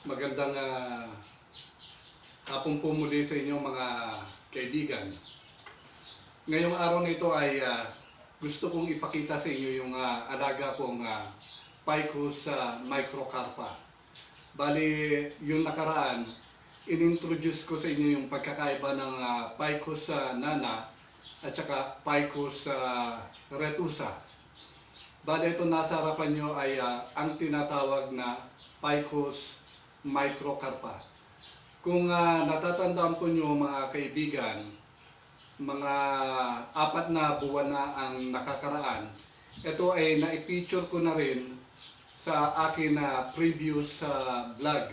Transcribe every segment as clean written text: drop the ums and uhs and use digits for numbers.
Magandang hapon po muli sa inyo mga kaibigan. Ngayong araw na ito ay gusto kong ipakita sa inyo yung alaga kong Ficus microcarpa. Bali, yung nakaraan, inintroduce ko sa inyo yung pagkakaiba ng Ficus nana at saka Ficus retusa. Bali, ito nasa harapan nyo ay ang tinatawag na Ficus microcarpa. Kung natatandaan po nyo mga kaibigan, mga 4 na buwan na ang nakakaraan, ito ay na-feature ko na rin sa akin na previous vlog.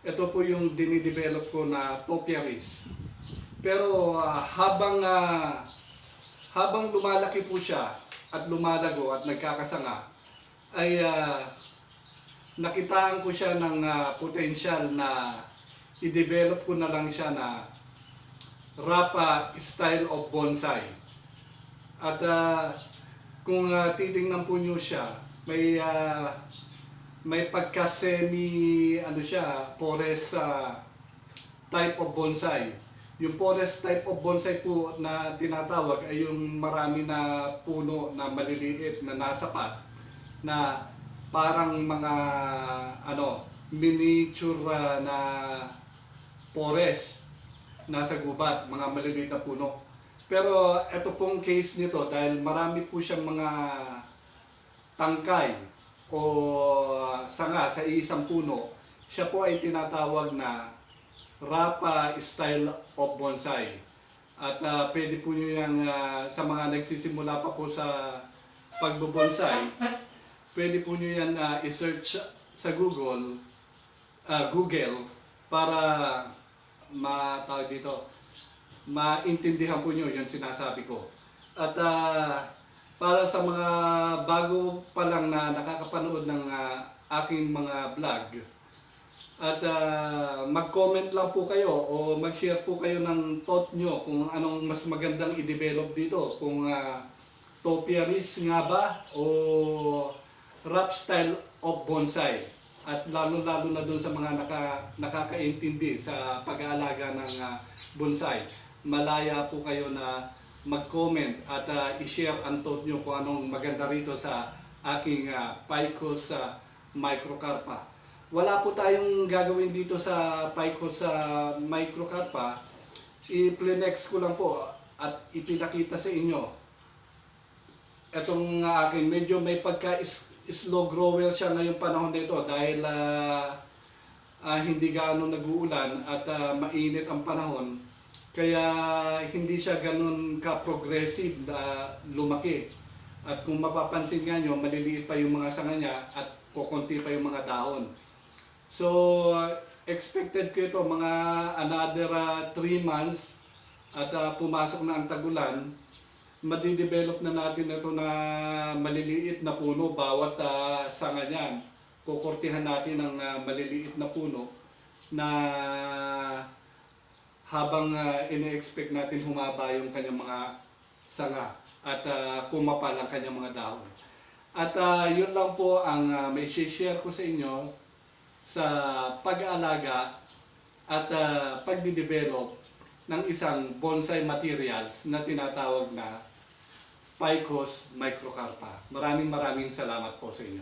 Ito po yung dinidevelop ko na topiaries. Pero habang lumalaki po siya at lumalago at nagkakasanga, ay nakitaan ko siya ng potensyal na i-develop ko na lang siya na Rapa style of bonsai. At kung titingnan po nyo siya, may pagka semi forest type of bonsai. Yung forest type of bonsai po na tinatawag ay yung marami na puno na maliliit na nasapat na parang mga miniature na forest nasa gubat, mga maliliit na puno. Pero ito pong case nito, dahil marami po siyang mga tangkay o sanga sa isang puno, siya po ay tinatawag na Rapa style of bonsai. At pwede po nyo yan sa mga nagsisimula pa po sa pagbobonsai, pwede po nyo yan i-search sa Google para maintindihan po nyo yung sinasabi ko. At para sa mga bago pa lang na nakakapanood ng aking mga vlog, at mag-comment lang po kayo o mag-share po kayo ng thought nyo kung anong mas magandang i-develop dito. Kung topiaries nga ba o Rap style of bonsai. At lalo-lalo na dun sa mga nakakaintindi sa pag-aalaga ng bonsai. Malaya po kayo na mag-comment at i-share ang thought nyo kung anong maganda rito sa aking Ficus microcarpa. Wala po tayong gagawin dito sa Ficus microcarpa. I-plenex ko lang po at ipinakita sa inyo. Itong akin, medyo may slow grower siya ngayong panahon nito dahil hindi gaano nag-uulan at mainit ang panahon. Kaya hindi siya ganun ka-progressive na lumaki. At kung mapapansin nga nyo, maliliit pa yung mga sanga niya at kukunti pa yung mga dahon. So, expected ko ito mga another 3 months at pumasok na ang tagulan, madidevelop na natin ito na maliliit na puno bawat sanga niyan. Kukurtihan natin ng maliliit na puno na habang ine-expect natin humaba yung kanyang mga sanga at kumapal ang kanyang mga dahon. At yun lang po ang may share ko sa inyo sa pag-aalaga at pagdidevelop ng isang bonsai materials na tinatawag na Ficus microcarpa. Maraming salamat po sa inyo.